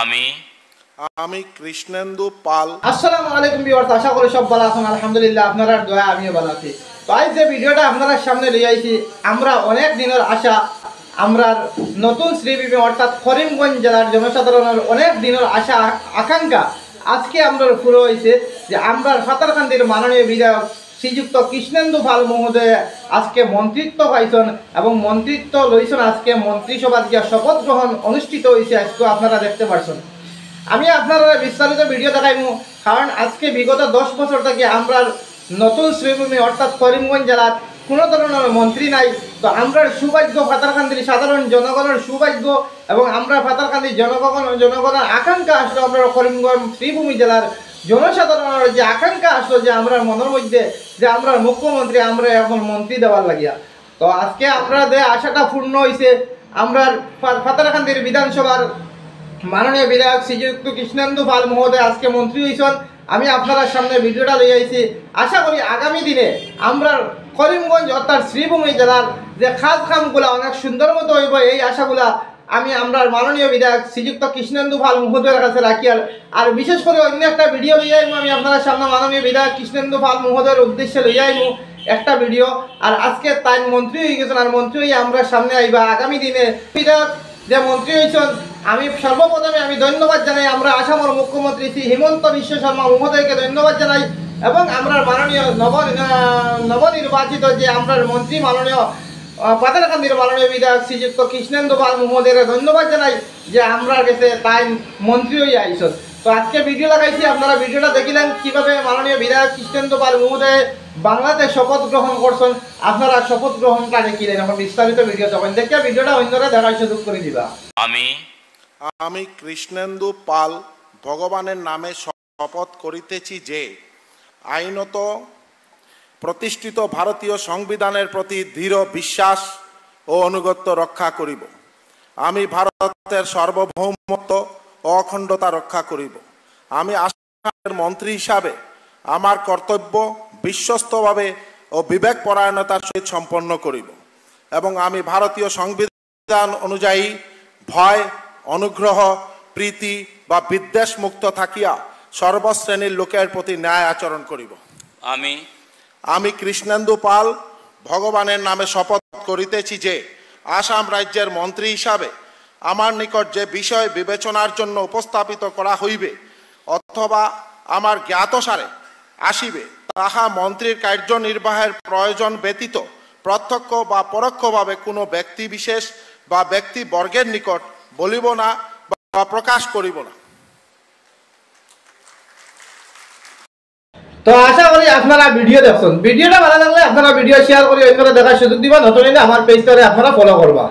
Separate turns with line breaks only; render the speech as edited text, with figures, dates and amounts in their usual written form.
আমি
আমি কৃষ্ণেন্দু পাল।
আসসালামু আলাইকুম ভিউয়ার্স, আশা করি সব ভালো আছেন। আলহামদুলিল্লাহ, আপনারা দয়া আমিও ভালো আছি। তো আজ যে ভিডিওটা আপনারা সামনে নিয়ে আইছি, আমরা অনেক দিনের আশা, আমরা নতুন শ্রীবিপি অর্থাৎ করিমগঞ্জ জেলার জনসাধারণের অনেক দিনের আশা আকাঙ্ক্ষা আজকে আমরা পুরো হয়েছে যে আমরা ফাতারকান্দির মাননীয় বিধায়ক শ্রীযুক্ত কৃষ্ণেন্দু পাল মহোদয় আজকে মন্ত্রিত্ব পাইছেন এবং মন্ত্রিত্ব লইছেন। আজকে মন্ত্রিসভার গিয়া শপথ গ্রহণ অনুষ্ঠিত হয়েছে, আজকে আপনারা দেখতে পারছেন। আমি আপনারা বিস্তারিত ভিডিও দেখাইমু, কারণ আজকে বিগত 10 বছর থেকে আমরা নতুন শ্রীভূমি অর্থাৎ করিমগঞ্জ জেলার কোনো ধরনের মন্ত্রী নাই। তো আমরা সৌভাগ্য, ফাতারকান্দির সাধারণ জনগণের সৌভাগ্য এবং আমরা ফাতারকান্দির জনগণের আকাঙ্ক্ষা আসলো, আমরা করিমগঞ্জ শ্রীভূমি জেলার জনসাধারণের যে আকাঙ্ক্ষা আসলো যে আমরা মনের মধ্যে যে আমরা মুখ্যমন্ত্রী, আমরা এখন মন্ত্রী দেওয়ার লাগিয়া। তো আজকে আপনাদের আশাটা পূর্ণ হয়েছে। আমরা ফাতারকান্দির বিধানসভার মাননীয় বিধায়ক শ্রীযুক্ত কৃষ্ণেন্দু পাল মহোদয় আজকে মন্ত্রী হয়েছেন। আমি আপনার সামনে ভিডিওটা লিয়ে আইছি। আশা করি আগামী দিনে আমরা করিমগঞ্জ অর্থাৎ শ্রীভূমি জেলার যে কাজকামগুলো অনেক সুন্দর মতো হইব, এই আশাগুলা আমি আমরা মাননীয় বিধায়ক শ্রীযুক্ত কৃষ্ণেন্দু পাল মহোদয়ের কাছে রাখি। আর বিশেষ করে অন্য একটা ভিডিও লিয়ে আইমু আমি আপনার সামনে মাননীয় বিধায়ক কৃষ্ণেন্দু পাল মহোদয়ের উদ্দেশ্যে লিয়ে আইমু একটা ভিডিও। আর আজকে তাই মন্ত্রী হয়ে গেছেন, আর মন্ত্রী হয়ে আমরা সামনে আইবা আগামী দিনে বিধায়ক যে মন্ত্রী হয়েছেন। আমি সর্বপ্রথমে আমি ধন্যবাদ জানাই আমরা আসামের মুখ্যমন্ত্রী শ্রী হিমন্ত বিশ্ব শর্মা মহোদয়কে ধন্যবাদ জানাই এবং আমরা মাননীয় নবনির্বাচিত যে আমরা মন্ত্রী মাননীয় ফাতারকান্দির মাননীয় বিধায়ক শ্রীযুক্ত কৃষ্ণেন্দু পাল মহোদয়কে ধন্যবাদ জানাই যে আমরা কাছে তাই মন্ত্রী হয়ে আইসন। তো আজকে ভিডিও লাগাইছি, আপনারা ভিডিওটা দেখিলেন কিভাবে মাননীয় বিধায়ক কৃষ্ণেন্দু পাল মহোদয় বাংলাতে শপথ গ্রহণ করছেন। আপনারা শপথ গ্রহণটা দেখিলেন, এখন বিস্তারিত ভিডিও তখন দেখে ভিডিওটা অন্যরা দেখার সুযোগ করে দিবা।
আমি কৃষ্ণেন্দু পাল ভগবানের নামে শপথ করিতেছি যে আইনত প্রতিষ্ঠিত ভারতীয় সংবিধানের প্রতি দৃঢ় বিশ্বাস ও আনুগত্য রক্ষা করিব। আমি ভারতের সার্বভৌমত্ব ও অখণ্ডতা রক্ষা করিব। আমি আসামের মন্ত্রী হিসাবে আমার কর্তব্য বিশ্বস্তভাবে ও বিবেকপরায়ণতার সহিত সম্পন্ন করিব এবং আমি ভারতীয় সংবিধান অনুযায়ী ভয়, অনুগ্রহ, প্রীতি বা বিদ্বেষ মুক্ত থাকিয়া সর্বশ্রেণীর লোকের প্রতি ন্যায় আচরণ করিব। আমি কৃষ্ণেন্দু পাল ভগবানের নামে শপথ করিতেছি যে আসাম রাজ্যের মন্ত্রী হিসাবে আমার নিকট যে বিষয় বিবেচনার জন্য উপস্থাপিত করা হইবে অথবা আমার জ্ঞাতসারে আসিবে তাহা মন্ত্রীর কার্যনির্বাহের প্রয়োজন ব্যতীত প্রত্যক্ষ বা পরোক্ষভাবে কোনো ব্যক্তি বিশেষ বা ব্যক্তিবর্গের নিকট বলিব না বা প্রকাশ করিব না।
তো আশা করি আপনারা ভিডিও দেখছেন। ভিডিওটা ভালো লাগলে আপনারা ভিডিও শেয়ার করে অন্যরা দেখার সুযোগ দিবেন, নতুন হলে আমার পেজটারে আপনারা ফলো করবা।